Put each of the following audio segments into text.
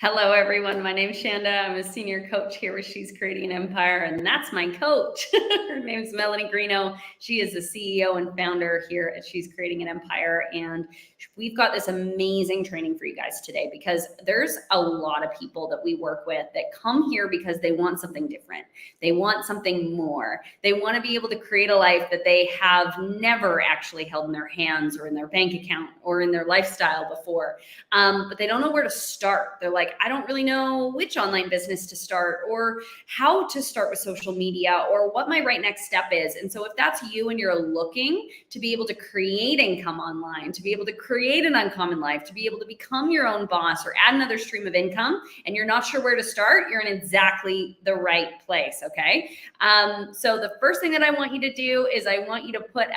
Hello, everyone. My name's Shanda. I'm a senior coach here with She's Creating an Empire, and that's my coach. Her name's Melanie Greeno. She is the CEO and founder here at She's Creating an Empire, and we've got this amazing training for you guys today because there's a lot of people that we work with that come here because they want something different. They want something more. They want to be able to create a life that they have never actually held in their hands or in their bank account or in their lifestyle before, but they don't know where to start. They're like, I don't really know which online business to start or how to start with social media or what my right next step is. And so if that's you and you're looking to be able to create income online, to be able to create an uncommon life, to be able to become your own boss or add another stream of income, and you're not sure where to start, you're in exactly the right place, okay? So the first thing that I want you to do is I want you to put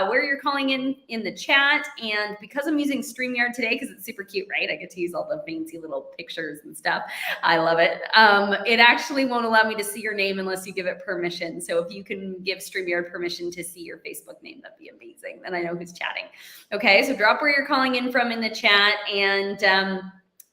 where you're calling in the chat. And because I'm using StreamYard today, because it's super cute, right? I get to use all the fancy little pictures and stuff. I love it. It actually won't allow me to see your name unless you give it permission. So if you can give StreamYard permission to see your Facebook name, that'd be amazing. Then I know who's chatting. Okay, so drop where you're calling in from in the chat. And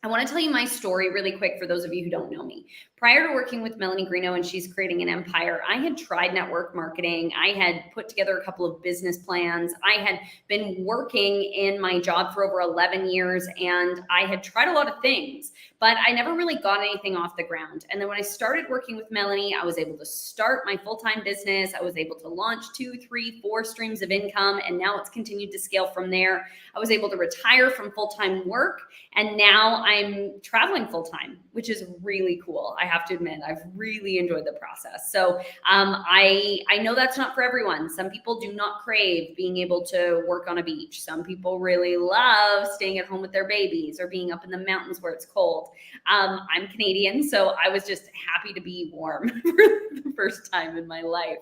I want to tell you my story really quick for those of you who don't know me. Prior to working with Melanie Greeno and She's Creating an Empire, I had tried network marketing. I had put together a couple of business plans. I had been working in my job for over 11 years, and I had tried a lot of things, but I never really got anything off the ground. And then when I started working with Melanie, I was able to start my full-time business. I was able to launch 2, 3, 4 streams of income, and now it's continued to scale from there. I was able to retire from full-time work, and now I'm traveling full-time, which is really cool. I have to admit, I've really enjoyed the process. So I know that's not for everyone. Some people do not crave being able to work on a beach. Some people really love staying at home with their babies or being up in the mountains where it's cold. I'm Canadian, so I was just happy to be warm for the first time in my life.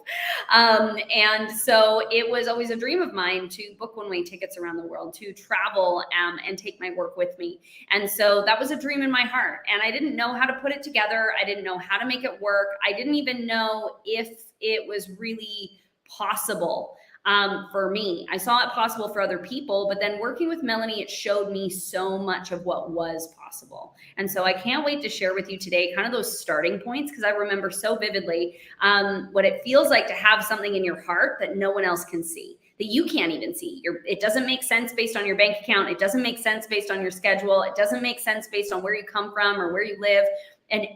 And so it was always a dream of mine to book one-way tickets around the world, to travel and take my work with me. And so that was a dream in my heart. And I didn't know how to put it together. I didn't know how to make it work. I didn't even know if it was really possible for me. I saw it possible for other people, but then working with Melanie, it showed me so much of what was possible. And so I can't wait to share with you today kind of those starting points, because I remember so vividly what it feels like to have something in your heart that no one else can see, that you can't even see. It doesn't make sense based on your bank account. It doesn't make sense based on your schedule. It doesn't make sense based on where you come from or where you live. And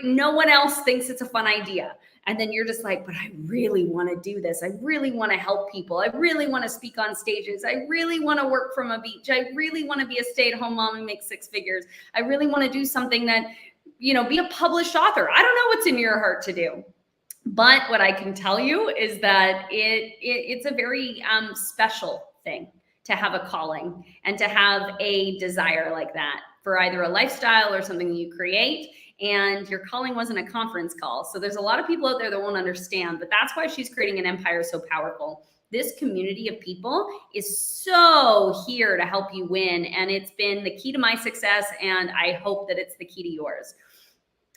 no one else thinks it's a fun idea. And then you're just like, but I really want to do this. I really want to help people. I really want to speak on stages. I really want to work from a beach. I really want to be a stay-at-home mom and make 6 figures. I really want to do something that, be a published author. I don't know what's in your heart to do. But what I can tell you is that it's a very special thing to have a calling and to have a desire like that for either a lifestyle or something that you create. And your calling wasn't a conference call. So there's a lot of people out there that won't understand, but that's why She's Creating an Empire so powerful. This community of people is so here to help you win. And it's been the key to my success. And I hope that it's the key to yours.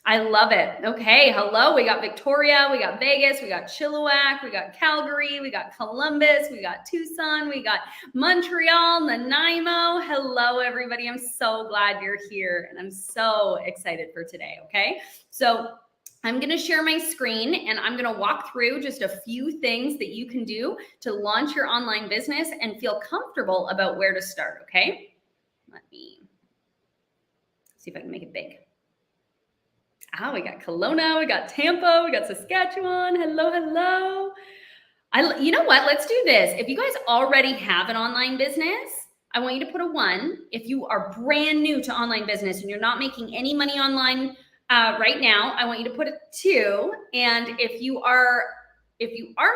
I love it. Okay, hello. We got Victoria, we got Vegas, we got Chilliwack, we got Calgary, we got Columbus, we got Tucson, we got Montreal, Nanaimo. Hello, everybody. I'm so glad you're here, and I'm so excited for today, okay? So I'm going to share my screen, and I'm going to walk through just a few things that you can do to launch your online business and feel comfortable about where to start, okay? Let me see if I can make it big. We got Kelowna, we got Tampa, we got Saskatchewan. Hello, hello. You know what? Let's do this. If you guys already have an online business, I want you to put a 1. If you are brand new to online business and you're not making any money online right now, I want you to put a 2. And if you are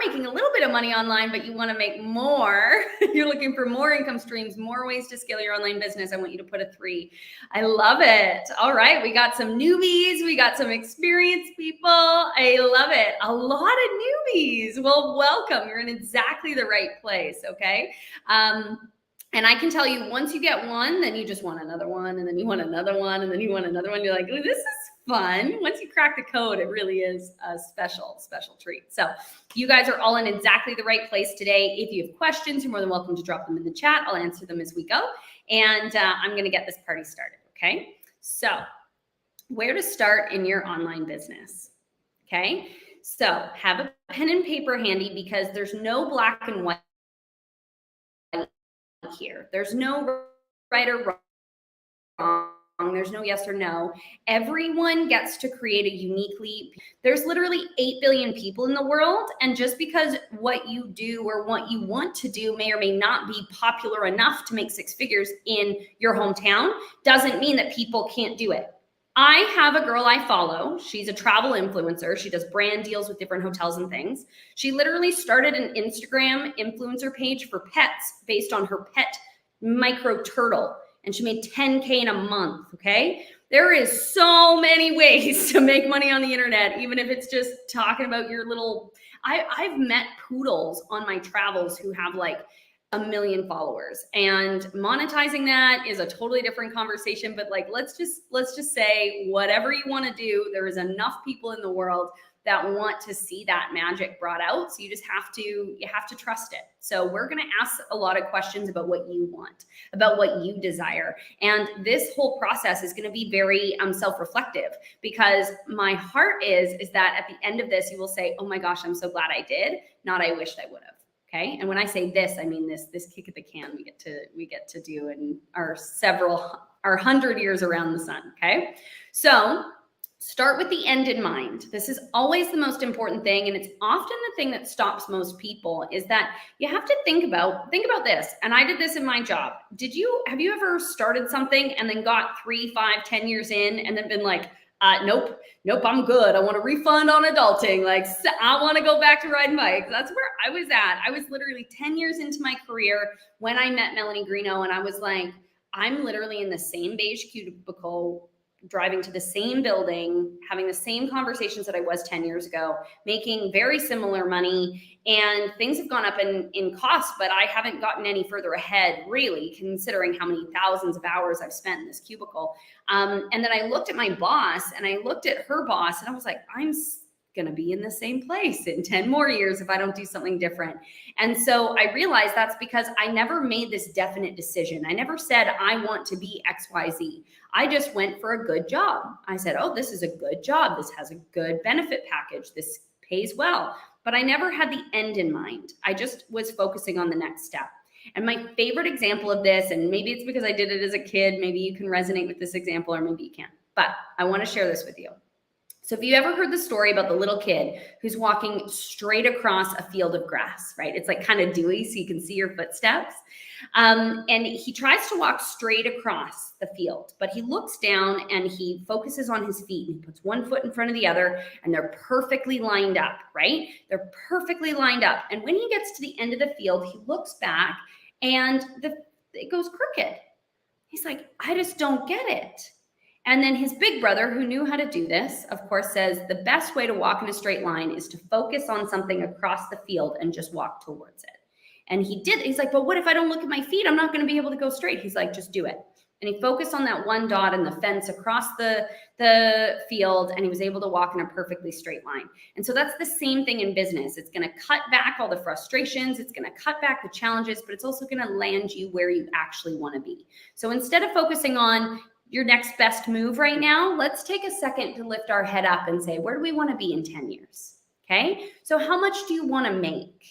making a little bit of money online, but you want to make more, you're looking for more income streams, more ways to scale your online business, I want you to put a 3. I love it. All right. We got some newbies. We got some experienced people. I love it. A lot of newbies. Well, welcome. You're in exactly the right place. Okay. And I can tell you, once you get 1, then you just want another one, and then you want another one, and then you want another one. You're like, oh, this is fun. Once you crack the code, it really is a special treat. So you guys are all in exactly the right place today. If you have questions, you're more than welcome to drop them in the chat. I'll answer them as we go. And I'm going to get this party started. Okay. So, where to start in your online business? Okay. So, have a pen and paper handy because there's no black and white here. There's no right or wrong. There's no yes or no. Everyone gets to create a uniquely, there's literally 8 billion people in the world. And just because what you do or what you want to do may or may not be popular enough to make six figures in your hometown doesn't mean that people can't do it. I have a girl I follow. She's a travel influencer. She does brand deals with different hotels and things. She literally started an Instagram influencer page for pets based on her pet micro turtle. And she made 10K in a month, okay? There is so many ways to make money on the internet, even if it's just talking about your little, I've met poodles on my travels who have like 1 million followers, and monetizing that is a totally different conversation. But like, let's just say whatever you want to do, there is enough people in the world that want to see that magic brought out. So you just have to trust it. So we're going to ask a lot of questions about what you want, about what you desire. And this whole process is going to be very self-reflective, because my heart is that at the end of this, you will say, oh my gosh, I'm so glad I did, not I wished I would have. Okay. And when I say this, I mean this kick at the can we get to do in our 100 years around the sun. Okay. So start with the end in mind. This is always the most important thing. And it's often the thing that stops most people, is that you have to think about this. And I did this in my job. Have you ever started something and then got 3, 5, 10 years in and then been like, nope, I'm good. I want a refund on adulting. Like, I want to go back to riding bikes. That's where I was at. I was literally 10 years into my career when I met Melanie Greeno, and I was like, I'm literally in the same beige cubicle, driving to the same building, having the same conversations that I was 10 years ago, making very similar money, and things have gone up in cost, but I haven't gotten any further ahead, really, considering how many thousands of hours I've spent in this cubicle. And then I looked at my boss and I looked at her boss, and I was like, I'm going to be in the same place in 10 more years if I don't do something different. And so I realized that's because I never made this definite decision. I never said I want to be XYZ. I just went for a good job. I said, oh, this is a good job. This has a good benefit package. This pays well. But I never had the end in mind. I just was focusing on the next step. And my favorite example of this, and maybe it's because I did it as a kid, maybe you can resonate with this example, or maybe you can't, but I want to share this with you. So if you ever heard the story about the little kid who's walking straight across a field of grass, right? It's like kind of dewy, so you can see your footsteps. And he tries to walk straight across the field, but he looks down and he focuses on his feet, and he puts one foot in front of the other, and they're perfectly lined up, right? They're perfectly lined up. And when he gets to the end of the field, he looks back and it goes crooked. He's like, I just don't get it. And then his big brother, who knew how to do this, of course, says the best way to walk in a straight line is to focus on something across the field and just walk towards it. And he did. He's like, but what if I don't look at my feet? I'm not going to be able to go straight. He's like, just do it. And he focused on that one dot in the fence across the field, and he was able to walk in a perfectly straight line. And so that's the same thing in business. It's going to cut back all the frustrations. It's going to cut back the challenges, but it's also going to land you where you actually want to be. So instead of focusing on your next best move right now, let's take a second to lift our head up and say, where do we want to be in 10 years? Okay. So how much do you want to make?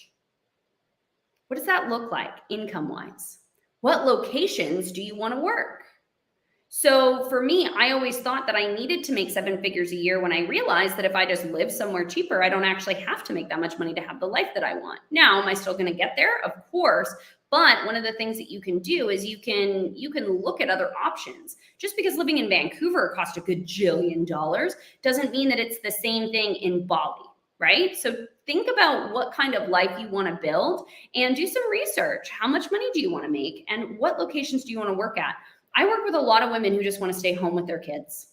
What does that look like income-wise? What locations do you want to work? So for me, I always thought that I needed to make 7 figures a year, when I realized that if I just live somewhere cheaper, I don't actually have to make that much money to have the life that I want. Now, am I still going to get there? Of course. But one of the things that you can do is you can look at other options. Just because living in Vancouver costs a gajillion dollars doesn't mean that it's the same thing in Bali, right? So think about what kind of life you want to build and do some research. How much money do you want to make, and what locations do you want to work at? I work with a lot of women who just want to stay home with their kids.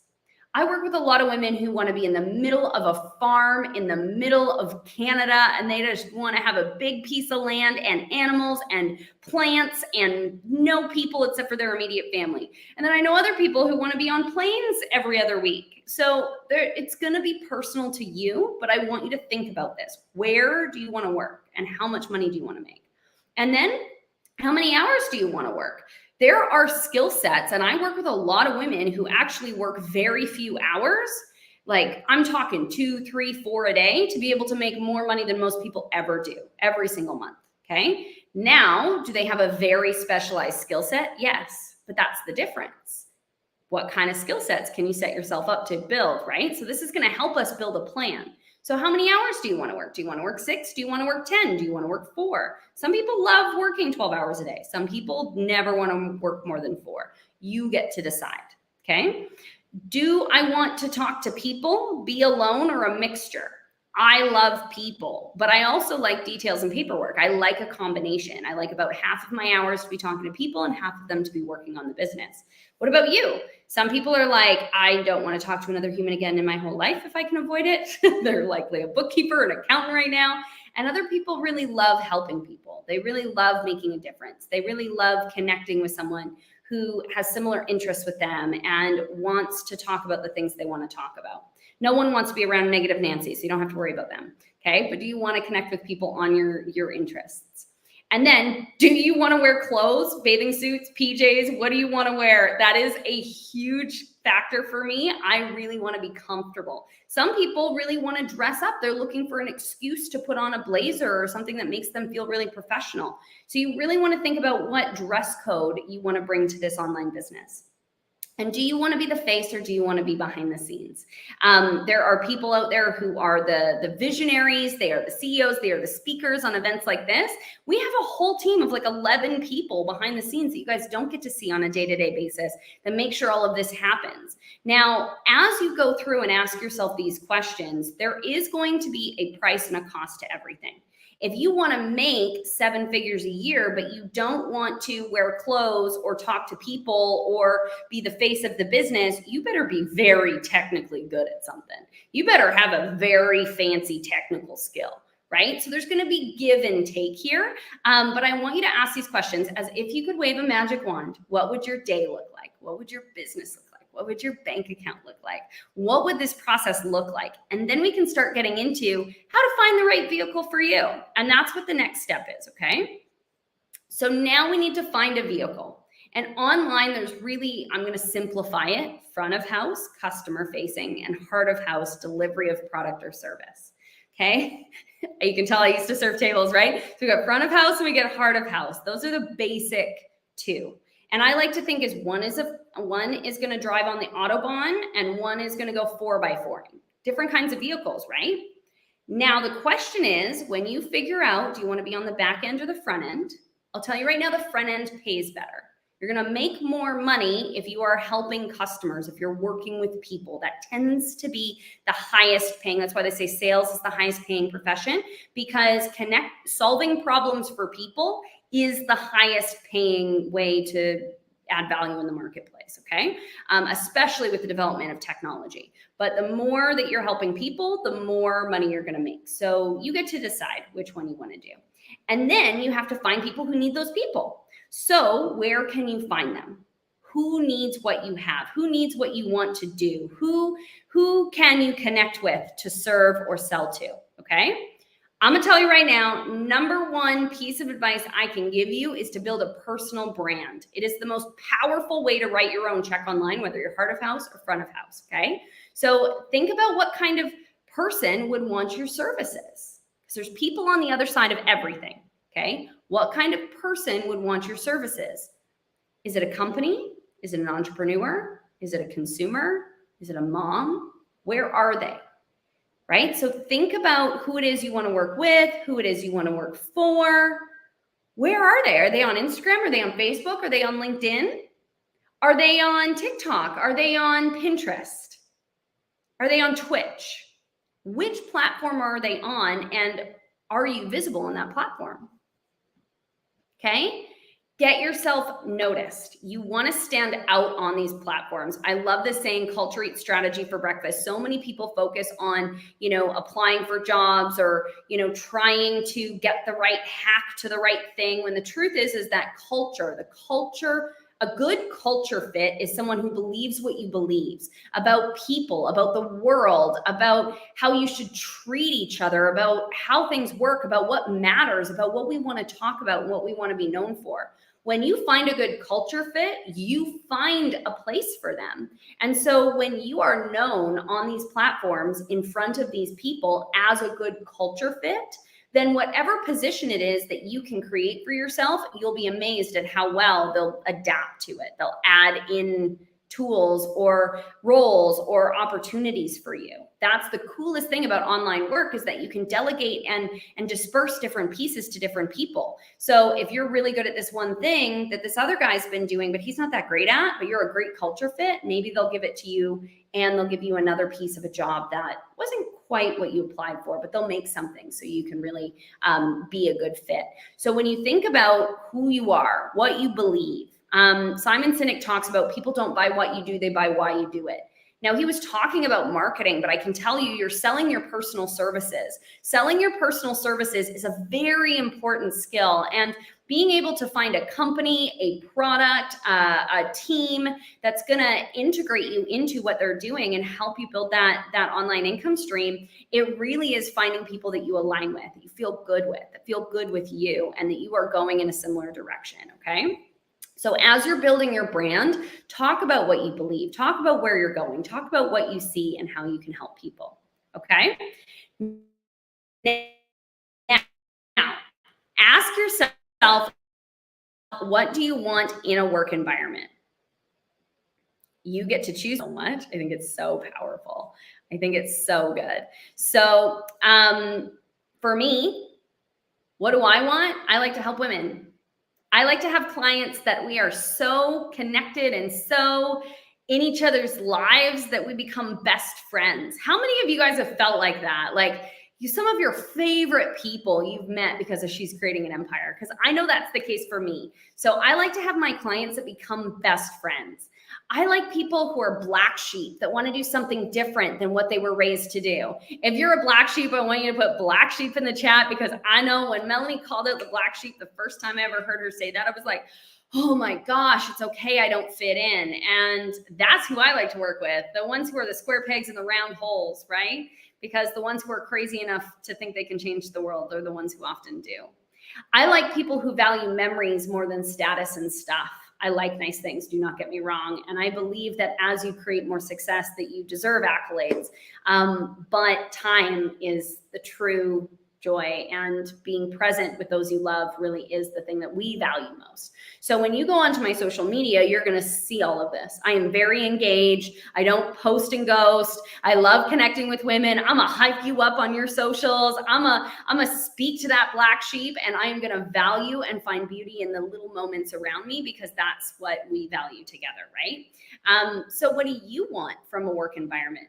I work with a lot of women who want to be in the middle of a farm in the middle of Canada, and they just want to have a big piece of land and animals and plants and no people except for their immediate family. And then I know other people who want to be on planes every other week. So it's going to be personal to you, but I want you to think about this. Where do you want to work, and how much money do you want to make? And then How many hours do you want to work? There are skill sets, and I work with a lot of women who actually work very few hours. Like I'm talking 2, 3, 4 a day to be able to make more money than most people ever do every single month. Okay. Now, do they have a very specialized skill set? Yes, but that's the difference. What kind of skill sets can you set yourself up to build, right? So this is going to help us build a plan. So how many hours do you want to work? Do you want to work 6? Do you want to work 10? Do you want to work 4? Some people love working 12 hours a day. Some people never want to work more than 4. You get to decide, okay? Do I want to talk to people, be alone, or a mixture? I love people, but I also like details and paperwork. I like a combination. I like about half of my hours to be talking to people and half of them to be working on the business. What about you? Some people are like, I don't want to talk to another human again in my whole life if I can avoid it. They're likely a bookkeeper, an accountant right now. And other people really love helping people. They really love making a difference. They really love connecting with someone who has similar interests with them and wants to talk about the things they want to talk about. No one wants to be around negative Nancy, so you don't have to worry about them, okay? But do you want to connect with people on your interests? And then, do you want to wear clothes, bathing suits, PJs? What do you want to wear? That is a huge factor for me. I really want to be comfortable. Some people really want to dress up. They're looking for an excuse to put on a blazer or something that makes them feel really professional. So you really want to think about what dress code you want to bring to this online business. And do you want to be the face or do you want to be behind the scenes? There are people out there who are the visionaries. They are the CEOs. They are the speakers on events like this. We have a whole team of like 11 people behind the scenes that you guys don't get to see on a day-to-day basis that make sure all of this happens. Now, as you go through and ask yourself these questions, there is going to be a price and a cost to everything. If you want to make 7 figures a year, but you don't want to wear clothes or talk to people or be the face of the business, you better be very technically good at something. You better have a very fancy technical skill, right? So there's going to be give and take here. But I want you to ask these questions as if you could wave a magic wand. What would your day look like? What would your business look like? What would your bank account look like? What would this process look like? And then we can start getting into how to find the right vehicle for you. And that's what the next step is, okay? So now we need to find a vehicle. And online, there's really, I'm going to simplify it, front of house, customer facing, and heart of house, delivery of product or service. Okay? You can tell I used to serve tables, right? So we got front of house and we get heart of house. Those are the basic two. And I like to think is one is going to drive on the Autobahn and one is going to go 4x4. Different kinds of vehicles, right? Now the question is, when you figure out, do you want to be on the back end or the front end? I'll tell you right now, the front end pays better. You're going to make more money if you are helping customers, if you're working with people. That tends to be the highest paying. That's why they say sales is the highest paying profession, because solving problems for people is the highest paying way to add value in the marketplace, okay? Especially with the development of technology. But the more that you're helping people, the more money you're gonna make. So you get to decide which one you wanna do. And then you have to find people who need those people. So where can you find them? Who needs what you have? Who needs what you want to do? Who can you connect with to serve or sell to, okay? I'm gonna tell you right now, number one piece of advice I can give you is to build a personal brand. It is the most powerful way to write your own check online, whether you're heart of house or front of house, okay? So think about what kind of person would want your services. Because there's people on the other side of everything, okay? What kind of person would want your services? Is it a company? Is it an entrepreneur? Is it a consumer? Is it a mom? Where are they? Right? So think about who it is you want to work with, who it is you want to work for. Where are they? Are they on Instagram? Are they on Facebook? Are they on LinkedIn? Are they on TikTok? Are they on Pinterest? Are they on Twitch? Which platform are they on, and are you visible on that platform? Okay? Get yourself noticed. You want to stand out on these platforms. I love this saying, culture eats strategy for breakfast. So many people focus on, applying for jobs or, trying to get the right hack to the right thing. When the truth is that the culture A good culture fit is someone who believes what you believe about people, about the world, about how you should treat each other, about how things work, about what matters, about what we want to talk about, and what we want to be known for. When you find a good culture fit, you find a place for them. And so when you are known on these platforms in front of these people as a good culture fit, then whatever position it is that you can create for yourself, you'll be amazed at how well they'll adapt to it. They'll add in tools or roles or opportunities for you. That's the coolest thing about online work, is that you can delegate and disperse different pieces to different people. So if you're really good at this one thing that this other guy's been doing, but he's not that great at, but you're a great culture fit, maybe they'll give it to you and they'll give you another piece of a job that wasn't quite what you applied for, but they'll make something so you can really be a good fit. So when you think about who you are, what you believe, Simon Sinek talks about people don't buy what you do, they buy why you do it. Now, he was talking about marketing, but I can tell you, you're selling your personal services. Selling your personal services is a very important skill. And being able to find a company, a product, a team that's going to integrate you into what they're doing and help you build that online income stream, it really is finding people that you align with, that you feel good with, that feel good with you, and that you are going in a similar direction, okay? So as you're building your brand, talk about what you believe, talk about where you're going, talk about what you see and how you can help people, okay? Now, ask yourself, what do you want in a work environment? You get to choose so much. I think it's so powerful. I think it's so good. So for me, what do I want? I like to help women. I like to have clients that we are so connected and so in each other's lives that we become best friends. How many of you guys have felt like that? Like some of your favorite people you've met because of She's Creating an Empire? Because I know that's the case for me. So I like to have my clients that become best friends. I like people who are black sheep that want to do something different than what they were raised to do. If you're a black sheep, I want you to put black sheep in the chat, because I know when Melanie called out the black sheep the first time I ever heard her say that, I was like, oh my gosh, it's okay, I don't fit in. And that's who I like to work with, the ones who are the square pegs in the round holes, right? Because the ones who are crazy enough to think they can change the world are the ones who often do. I like people who value memories more than status and stuff. I like nice things, do not get me wrong. And I believe that as you create more success, that you deserve accolades. But time is the true joy, and being present with those you love really is the thing that we value most. So when you go onto my social media, you're going to see all of this. I am very engaged. I don't post and ghost. I love connecting with women. I'm gonna hype you up on your socials. I'm gonna speak to that black sheep, and I am going to value and find beauty in the little moments around me, because that's what we value together, right? So what do you want from a work environment?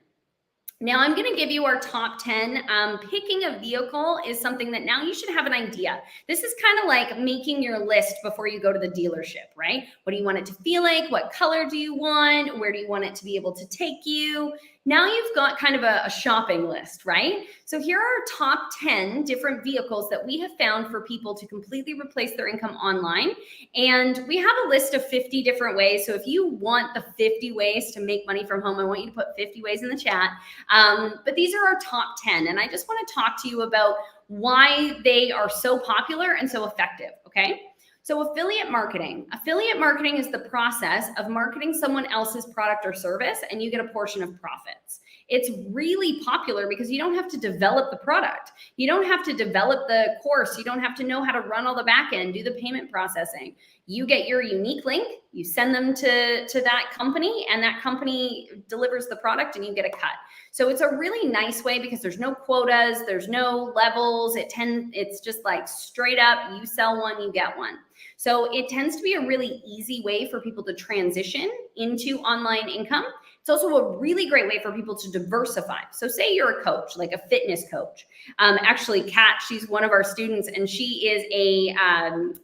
Now I'm going to give you our top 10. Picking a vehicle is something that now you should have an idea. This is kind of like making your list before you go to the dealership, right? What do you want it to feel like? What color do you want? Where do you want it to be able to take you? Now you've got kind of a shopping list, right? So here are our top 10 different vehicles that we have found for people to completely replace their income online. And we have a list of 50 different ways. So if you want the 50 ways to make money from home, I want you to put 50 ways in the chat. But these are our top 10. And I just want to talk to you about why they are so popular and so effective, okay? So affiliate marketing. Affiliate marketing is the process of marketing someone else's product or service, and you get a portion of profits. It's really popular because you don't have to develop the product. You don't have to develop the course. You don't have to know how to run all the back end, do the payment processing. You get your unique link, you send them to that company, and that company delivers the product and you get a cut. So it's a really nice way because there's no quotas, there's no levels. It's just like straight up, you sell one, you get one. So it tends to be a really easy way for people to transition into online income. It's also a really great way for people to diversify. So say you're a coach, like a fitness coach. Actually, Kat, she's one of our students, and she is a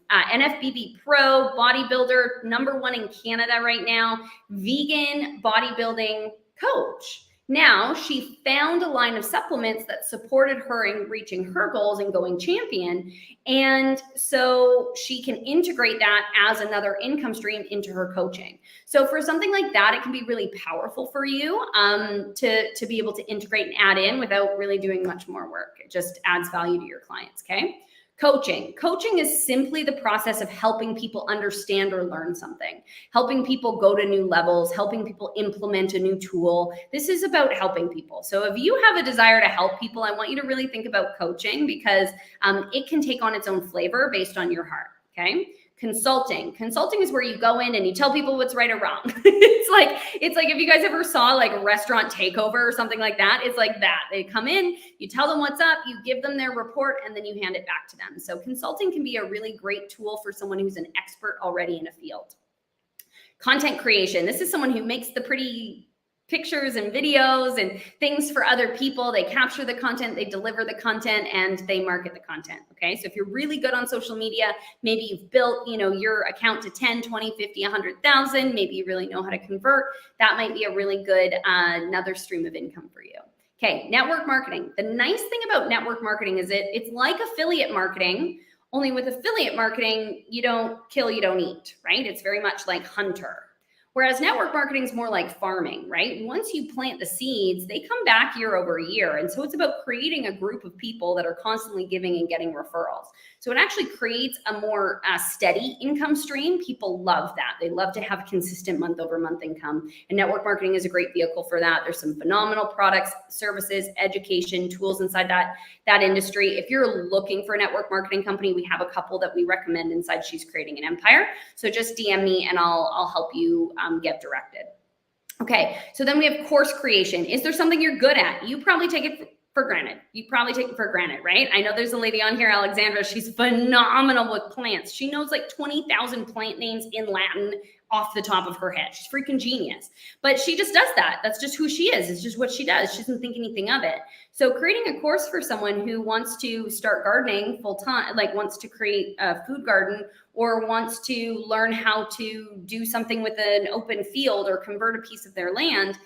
NFBB pro bodybuilder, #1 in Canada right now, vegan bodybuilding coach. Now she found a line of supplements that supported her in reaching her goals and going champion. And so she can integrate that as another income stream into her coaching. So for something like that, it can be really powerful for you to be able to integrate and add in without really doing much more work. It just adds value to your clients, okay? Coaching is simply the process of helping people understand or learn something, helping people go to new levels, helping people implement a new tool. This is about helping people. So if you have a desire to help people, I want you to really think about coaching, because it can take on its own flavor based on your heart, okay? Consulting is where you go in and you tell people what's right or wrong. it's like if you guys ever saw like a restaurant takeover or something like that, it's like that. They come in, you tell them what's up, you give them their report, and then you hand it back to them. So consulting can be a really great tool for someone who's an expert already in a field. Content creation. This is someone who makes the pretty pictures and videos and things for other people. They capture the content, they deliver the content, and they market the content. Okay. So if you're really good on social media, maybe you've built, your account to 10, 20, 50, 100,000, maybe you really know how to convert. That might be a really good, another stream of income for you. Okay. Network marketing. The nice thing about network marketing is it's like affiliate marketing, only with affiliate marketing, you don't kill, you don't eat, right? It's very much like hunter. Whereas network marketing is more like farming, right? Once you plant the seeds, they come back year over year. And so it's about creating a group of people that are constantly giving and getting referrals. So it actually creates a more steady income stream. People love that. They love to have consistent month over month income. And network marketing is a great vehicle for that. There's some phenomenal products, services, education, tools inside that industry. If you're looking for a network marketing company, we have a couple that we recommend inside She's Creating an Empire. So just DM me and I'll help you get directed. Okay, so then we have course creation. Is there something you're good at? You probably take it for granted. Right? I know there's a lady on here, Alexandra. She's phenomenal with plants. She knows like 20,000 plant names in Latin off the top of her head. She's freaking genius. But she just does that. That's just who she is. It's just what she does. She doesn't think anything of it. So creating a course for someone who wants to start gardening full time, like wants to create a food garden or wants to learn how to do something with an open field or convert a piece of their land,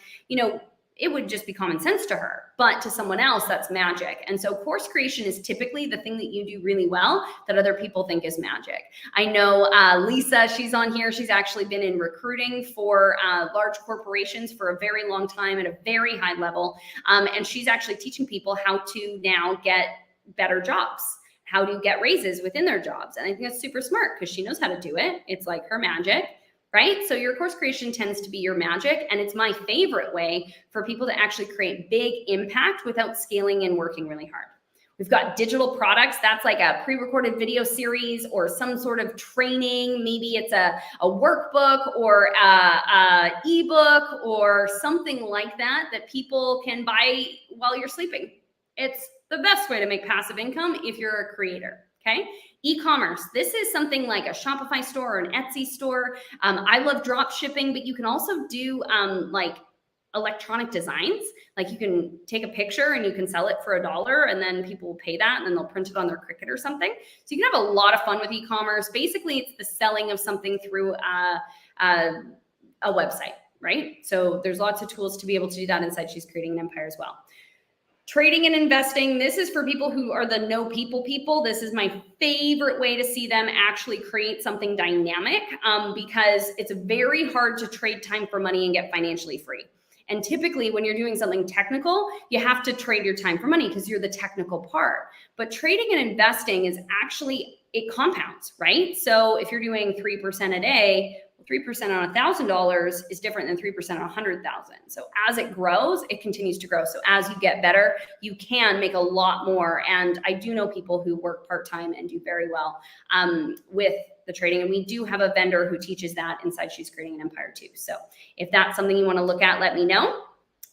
it would just be common sense to her. But to someone else, that's magic. And so course creation is typically the thing that you do really well that other people think is magic. I know Lisa, she's on here. She's actually been in recruiting for large corporations for a very long time at a very high level. And she's actually teaching people how to now get better jobs, how to get raises within their jobs. And I think that's super smart because she knows how to do it. It's like her magic. Right? So your course creation tends to be your magic. And it's my favorite way for people to actually create big impact without scaling and working really hard. We've got digital products. That's like a pre-recorded video series or some sort of training. Maybe it's a workbook or a ebook or something like that people can buy while you're sleeping. It's the best way to make passive income if you're a creator. Okay. E-commerce. This is something like a Shopify store or an Etsy store. I love drop shipping, but you can also do like electronic designs. Like you can take a picture and you can sell it for $1 and then people will pay that and then they'll print it on their Cricut or something. So you can have a lot of fun with e-commerce. Basically, it's the selling of something through a website, right? So there's lots of tools to be able to do that inside She's Creating an Empire as well. Trading and investing. This is for people who are the no people. This is my favorite way to see them actually create something dynamic because it's very hard to trade time for money and get financially free. And typically when you're doing something technical, you have to trade your time for money because you're the technical part. But trading and investing is actually, it compounds, right? So if you're doing 3% a day, 3% on $1,000 is different than 3% on 100,000. So as it grows, it continues to grow. So as you get better, you can make a lot more. And I do know people who work part-time and do very well with the trading. And we do have a vendor who teaches that inside She's Creating an Empire too. So if that's something you want to look at, let me know.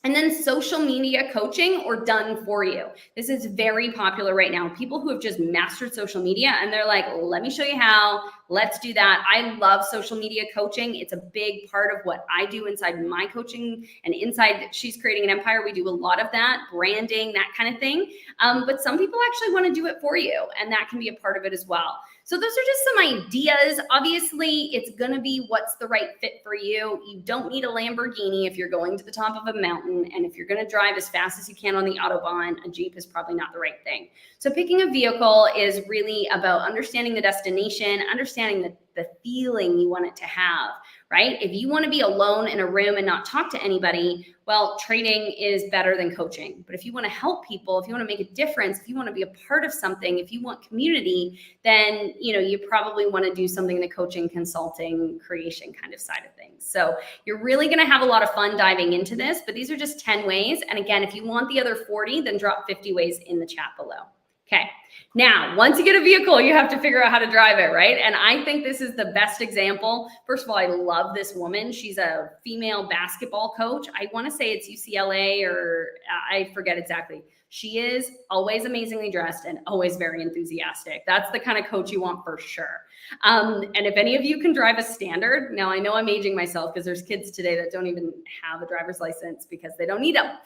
And then social media coaching or done for you. This is very popular right now. People who have just mastered social media and they're like, let me show you how, let's do that. I love social media coaching. It's a big part of what I do inside my coaching and inside She's Creating an Empire. We do a lot of that, branding, that kind of thing. But some people actually want to do it for you and that can be a part of it as well. So those are just some ideas. Obviously, it's going to be what's the right fit for you. You don't need a Lamborghini if you're going to the top of a mountain. And if you're going to drive as fast as you can on the Autobahn, a Jeep is probably not the right thing. So picking a vehicle is really about understanding the destination, understanding the feeling you want it to have, right? If you want to be alone in a room and not talk to anybody, well, trading is better than coaching. But if you want to help people, if you want to make a difference, if you want to be a part of something, if you want community, then you probably want to do something in the coaching, consulting, creation kind of side of things. So you're really going to have a lot of fun diving into this, but these are just 10 ways. And again, if you want the other 40, then drop 50 ways in the chat below. Okay. Now, once you get a vehicle, you have to figure out how to drive it, right? And I think this is the best example. First of all, I love this woman. She's a female basketball coach. I want to say it's UCLA, or I forget exactly. She is always amazingly dressed and always very enthusiastic. That's the kind of coach you want for sure. And if any of you can drive a standard, now I know I'm aging myself because there's kids today that don't even have a driver's license because they don't need them.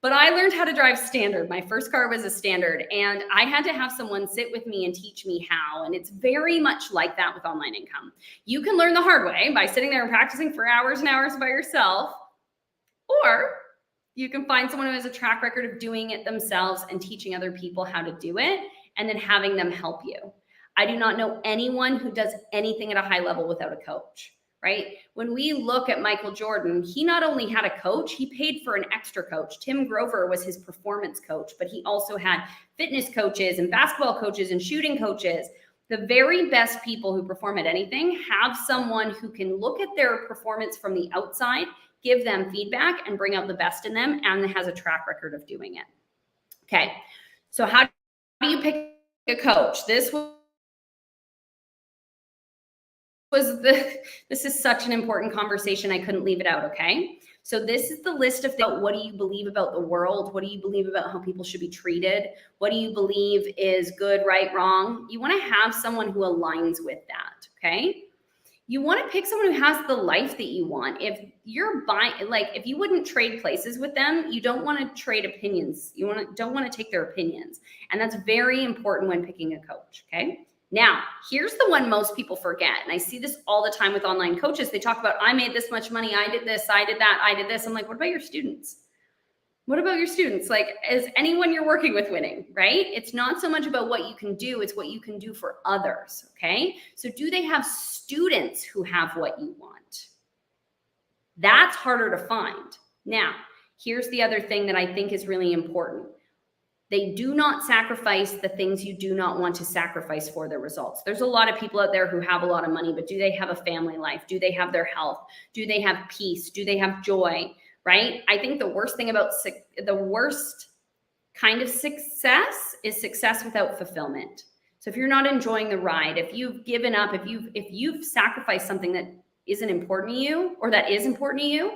But I learned how to drive standard. My first car was a standard, and I had to have someone sit with me and teach me how. And it's very much like that with online income. You can learn the hard way by sitting there and practicing for hours and hours by yourself, or you can find someone who has a track record of doing it themselves and teaching other people how to do it, and then having them help you. I do not know anyone who does anything at a high level without a coach. Right? When we look at Michael Jordan, he not only had a coach, he paid for an extra coach. Tim Grover was his performance coach, but he also had fitness coaches and basketball coaches and shooting coaches. The very best people who perform at anything have someone who can look at their performance from the outside, give them feedback, and bring out the best in them, and has a track record of doing it. Okay, so how do you pick a coach? This is such an important conversation. I couldn't leave it out. Okay. So this is the list of things. What do you believe about the world? What do you believe about how people should be treated? What do you believe is good, right, wrong? You want to have someone who aligns with that. Okay. You want to pick someone who has the life that you want. If you're buying, if you wouldn't trade places with them, you don't want to trade opinions. You don't want to take their opinions. And that's very important when picking a coach. Okay. Now, here's the one most people forget. And I see this all the time with online coaches. They talk about, I made this much money. I did this. I did that. I did this. I'm like, what about your students? What about your students? Is anyone you're working with winning, right? It's not so much about what you can do. It's what you can do for others. Okay. So do they have students who have what you want? That's harder to find. Now, here's the other thing that I think is really important. They do not sacrifice the things you do not want to sacrifice for their results. There's a lot of people out there who have a lot of money, but do they have a family life? Do they have their health? Do they have peace? Do they have joy? Right? I think the worst kind of success is success without fulfillment. So if you're not enjoying the ride, if you've given up, if you've sacrificed something that isn't important to you, or that is important to you,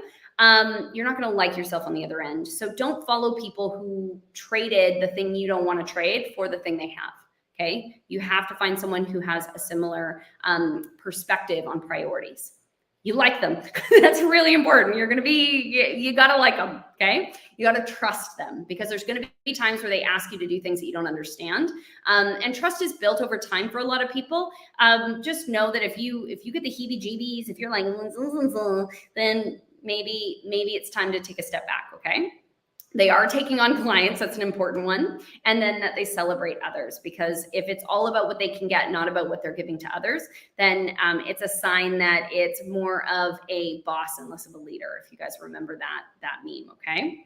you're not going to like yourself on the other end. So don't follow people who traded the thing you don't want to trade for the thing they have. Okay. You have to find someone who has a similar perspective on priorities. You like them. That's really important. You got to like them. Okay. You got to trust them, because there's going to be times where they ask you to do things that you don't understand. And trust is built over time for a lot of people. Just know that if you get the heebie-jeebies, if you're like, then maybe it's time to take a step back. Okay. They are taking on clients. That's an important one. And then that they celebrate others, because if it's all about what they can get, not about what they're giving to others, then it's a sign that it's more of a boss and less of a leader. If you guys remember that meme. Okay.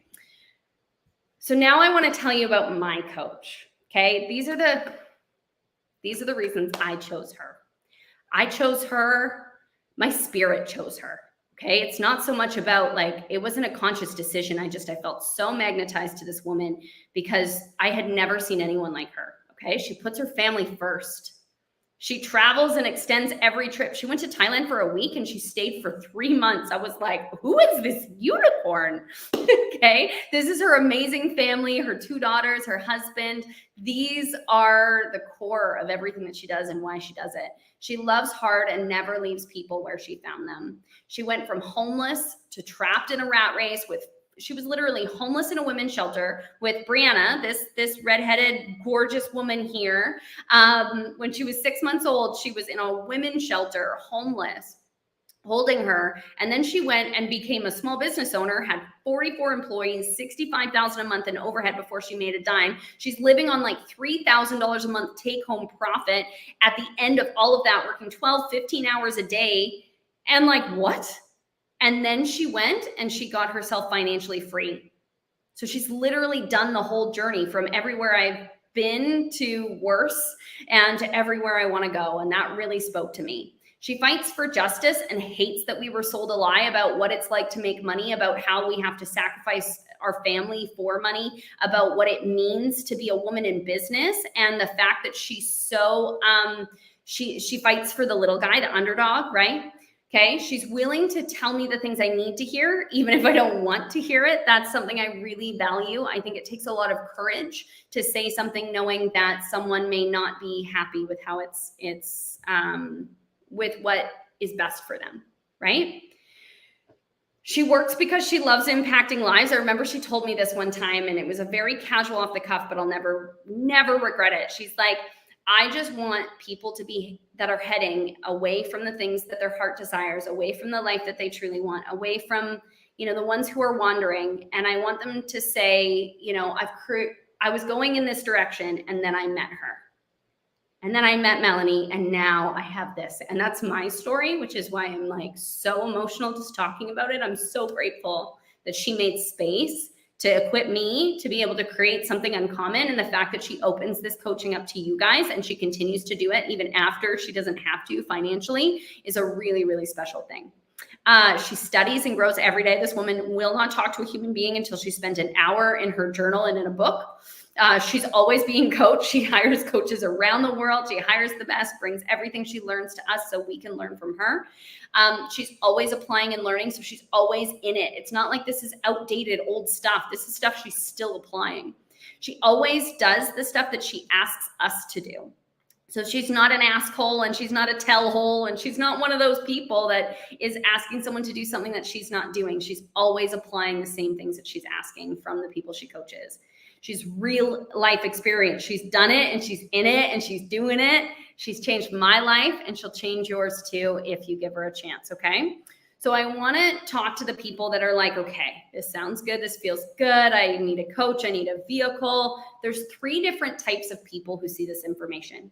So now I want to tell you about my coach. Okay. These are the reasons I chose her. I chose her. My spirit chose her. Okay. It's not so much about it wasn't a conscious decision. I felt so magnetized to this woman because I had never seen anyone like her. Okay. She puts her family first. She travels and extends every trip. She went to Thailand for a week and she stayed for 3 months. I was like, who is this unicorn? Okay. This is her amazing family, her 2 daughters, her husband. These are the core of everything that she does and why she does it. She loves hard and never leaves people where she found them. She went from homeless to trapped in a rat race with she was literally homeless in a women's shelter with Brianna, this redheaded, gorgeous woman here. When she was 6 months old, she was in a women's shelter, homeless, holding her. And then she went and became a small business owner, had 44 employees, $65,000 a month in overhead before she made a dime. She's living on like $3,000 a month take home profit at the end of all of that, working 12, 15 hours a day. And like, what? And then she went and she got herself financially free. So she's literally done the whole journey from everywhere I've been to worse and to everywhere I want to go. And that really spoke to me. She fights for justice and hates that we were sold a lie about what it's like to make money, about how we have to sacrifice our family for money, about what it means to be a woman in business, and the fact that she's so, she fights for the little guy, the underdog, right? Okay, she's willing to tell me the things I need to hear, even if I don't want to hear it. That's something I really value. I think it takes a lot of courage to say something knowing that someone may not be happy with how it's with what is best for them, right? She works because she loves impacting lives. I remember she told me this one time, and it was a very casual off the cuff, but I'll never regret it. She's like, I just want people to be that are heading away from the things that their heart desires, away from the life that they truly want, away from, the ones who are wandering. And I want them to say, I was going in this direction, and then I met her. And then I met Melanie, and now I have this. And that's my story, which is why I'm like so emotional just talking about it. I'm so grateful that she made space to equip me to be able to create something uncommon. And the fact that she opens this coaching up to you guys and she continues to do it even after she doesn't have to financially is a really, really special thing. She studies and grows every day. This woman will not talk to a human being until she spent an hour in her journal and in a book. She's always being coached. She hires coaches around the world. She hires the best, brings everything she learns to us so we can learn from her. She's always applying and learning, so she's always in it. It's not like this is outdated, old stuff. This is stuff she's still applying. She always does the stuff that she asks us to do. So she's not an asshole, and she's not a tell-hole, and she's not one of those people that is asking someone to do something that she's not doing. She's always applying the same things that she's asking from the people she coaches. She's real life experience. She's done it, and she's in it, and she's doing it. She's changed my life, and she'll change yours too if you give her a chance, okay? So I want to talk to the people that are like, okay, this sounds good. This feels good. I need a coach. I need a vehicle. There's 3 different types of people who see this information.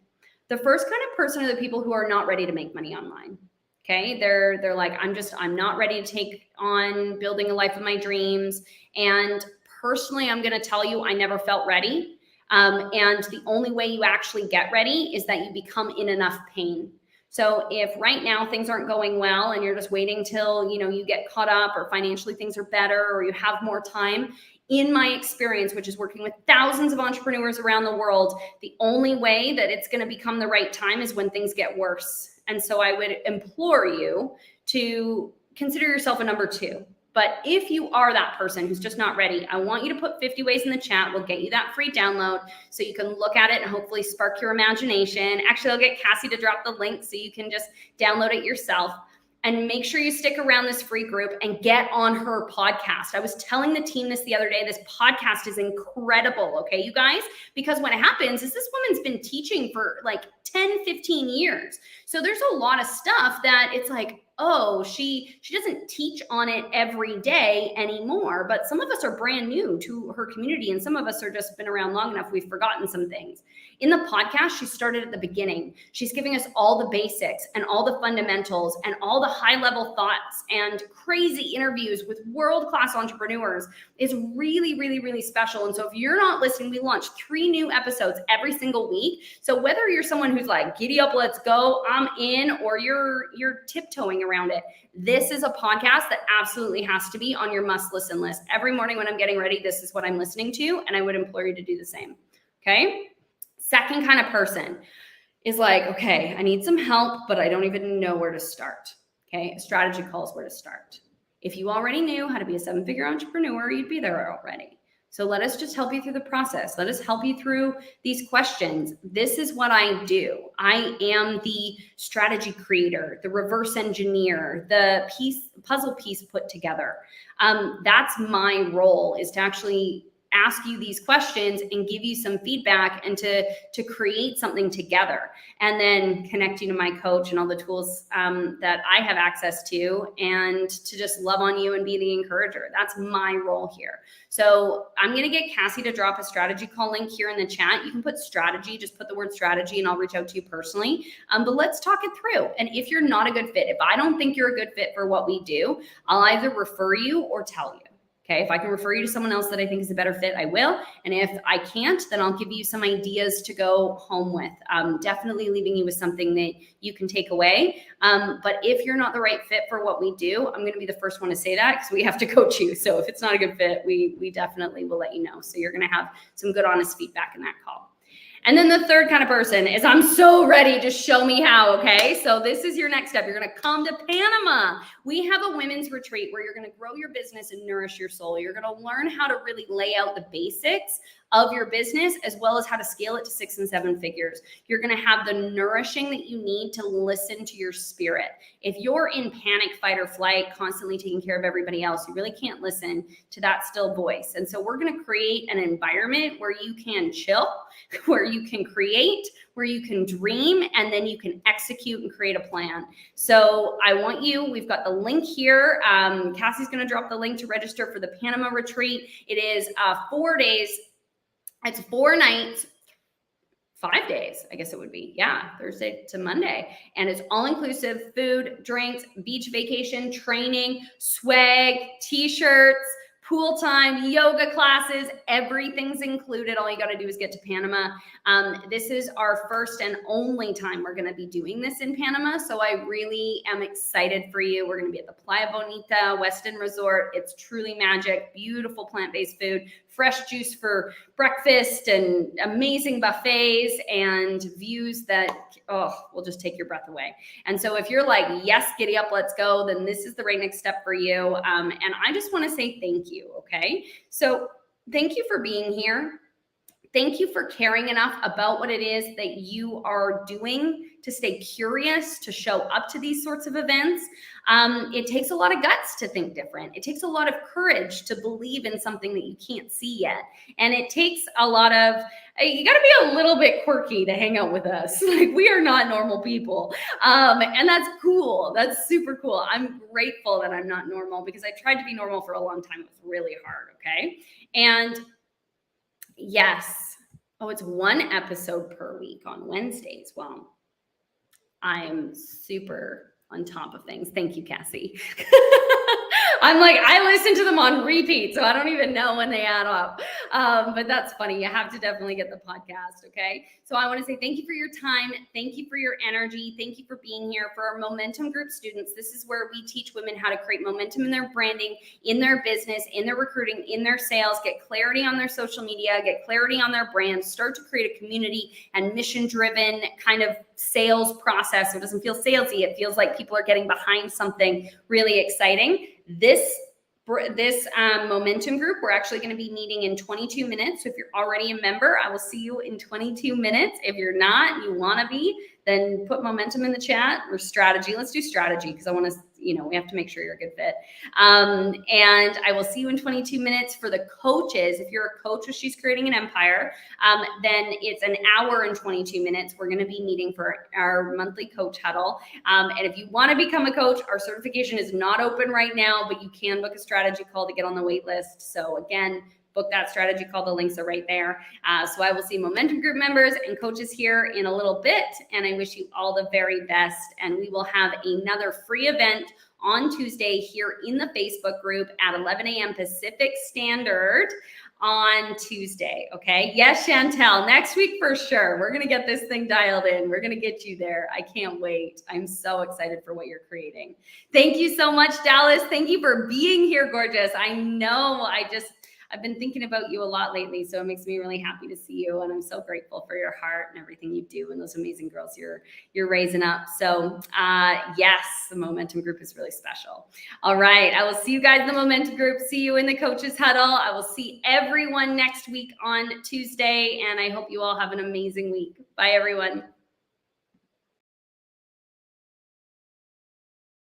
The first kind of person are the people who are not ready to make money online. Okay, they're like, I'm not ready to take on building a life of my dreams. And personally, I'm going to tell you, I never felt ready. And the only way you actually get ready is that you become in enough pain. So if right now things aren't going well and you're just waiting till, you get caught up, or financially things are better, or you have more time, in my experience, which is working with thousands of entrepreneurs around the world, the only way that it's going to become the right time is when things get worse. And so I would implore you to consider yourself a number 2. But if you are that person who's just not ready, I want you to put 50 ways in the chat. We'll get you that free download so you can look at it and hopefully spark your imagination. Actually, I'll get Cassie to drop the link so you can just download it yourself. And make sure you stick around this free group and get on her podcast. I was telling the team this the other day. This podcast is incredible, okay, you guys? Because what happens is this woman's been teaching for like 10, 15 years. So there's a lot of stuff that it's like, oh, she doesn't teach on it every day anymore. But some of us are brand new to her community, and some of us are just been around long enough, we've forgotten some things. In the podcast, she started at the beginning. She's giving us all the basics and all the fundamentals and all the high-level thoughts and crazy interviews with world-class entrepreneurs. It's really, really, really special. And so if you're not listening, we launch 3 new episodes every single week. So whether you're someone who's like, giddy up, let's go, I'm in, or you're tiptoeing around it, this is a podcast that absolutely has to be on your must-listen list. Every morning when I'm getting ready, this is what I'm listening to, and I would implore you to do the same, okay? Second kind of person is like, okay, I need some help, but I don't even know where to start. Okay, a strategy call is where to start. If you already knew how to be a 7-figure entrepreneur, you'd be there already. So let us just help you through the process. Let us help you through these questions. This is what I do. I am the strategy creator, the reverse engineer, the puzzle piece put together. That's my role, is to actually ask you these questions and give you some feedback and to create something together, and then connect you to my coach and all the tools that I have access to, and to just love on you and be the encourager. That's my role here. So I'm going to get Cassie to drop a strategy call link here in the chat. You can put strategy, just put the word strategy, and I'll reach out to you personally. But let's talk it through. And if you're not a good fit, if I don't think you're a good fit for what we do, I'll either refer you or tell you. Okay, if I can refer you to someone else that I think is a better fit, I will. And if I can't, then I'll give you some ideas to go home with. Definitely leaving you with something that you can take away. But if you're not the right fit for what we do, I'm going to be the first one to say that, because we have to coach you. So if it's not a good fit, we definitely will let you know. So you're going to have some good, honest feedback in that call. And then the third kind of person is, I'm so ready, just show me how, okay? So this is your next step. You're gonna come to Panama. We have a women's retreat where you're gonna grow your business and nourish your soul. You're gonna learn how to really lay out the basics of your business, as well as how to scale it to 6 and 7 figures. You're gonna have the nourishing that you need to listen to your spirit. If you're in panic, fight, or flight, constantly taking care of everybody else, you really can't listen to that still voice. And so we're gonna create an environment where you can chill, where you can create, where you can dream, and then you can execute and create a plan. So I want you, we've got the link here. Cassie's gonna drop the link to register for the Panama retreat. It is 4 days. It's 4 nights, 5 days, I guess it would be. Yeah, Thursday to Monday. And it's all inclusive: food, drinks, beach vacation, training, swag, t-shirts, pool time, yoga classes, everything's included. All you got to do is get to Panama. This is our first and only time we're going to be doing this in Panama. So I really am excited for you. We're going to be at the Playa Bonita Westin Resort. It's truly magic, beautiful plant-based food, fresh juice for breakfast, and amazing buffets and views that, will just take your breath away. And so if you're like, yes, giddy up, let's go, then this is the right next step for you. And I just want to say thank you. Okay. So thank you for being here. Thank you for caring enough about what it is that you are doing to stay curious, to show up to these sorts of events. It takes a lot of guts to think different. It takes a lot of courage to believe in something that you can't see yet. And it takes a lot of, you got to be a little bit quirky to hang out with us. Like, we are not normal people. And that's cool. That's super cool. I'm grateful that I'm not normal, because I tried to be normal for a long time. It was really hard. Okay. And yes. Oh, it's 1 episode per week on Wednesdays. Well, I'm super on top of things. Thank you, Cassie. I'm like, I listen to them on repeat, so I don't even know when they add up. But that's funny. You have to definitely get the podcast, okay? So I want to say thank you for your time. Thank you for your energy. Thank you for being here. For our Momentum Group students, this is where we teach women how to create momentum in their branding, in their business, in their recruiting, in their sales, get clarity on their social media, get clarity on their brand, start to create a community and mission-driven kind of sales process. So it doesn't feel salesy. It feels like people are getting behind something really exciting. This Momentum Group, we're actually going to be meeting in 22 minutes. So if you're already a member, I will see you in 22 minutes. If you're not, and you want to be, then put momentum in the chat, or strategy. Let's do strategy, because I want to, we have to make sure you're a good fit. And I will see you in 22 minutes. For the coaches, if you're a coach who She's Creating an Empire, then it's an hour and 22 minutes. We're going to be meeting for our monthly coach huddle. And if you want to become a coach, our certification is not open right now, but you can book a strategy call to get on the wait list. So again, book that strategy call. The links are right there. So I will see Momentum Group members and coaches here in a little bit. And I wish you all the very best. And we will have another free event on Tuesday here in the Facebook group at 11 a.m. Pacific Standard on Tuesday. Okay. Yes, Chantel, next week for sure. We're going to get this thing dialed in. We're going to get you there. I can't wait. I'm so excited for what you're creating. Thank you so much, Dallas. Thank you for being here, gorgeous. I know I've been thinking about you a lot lately, so it makes me really happy to see you, and I'm so grateful for your heart and everything you do and those amazing girls you're raising up. So yes, the Momentum Group is really special. All right, I will see you guys in the Momentum Group. See you in the Coaches Huddle. I will see everyone next week on Tuesday, and I hope you all have an amazing week. Bye, everyone.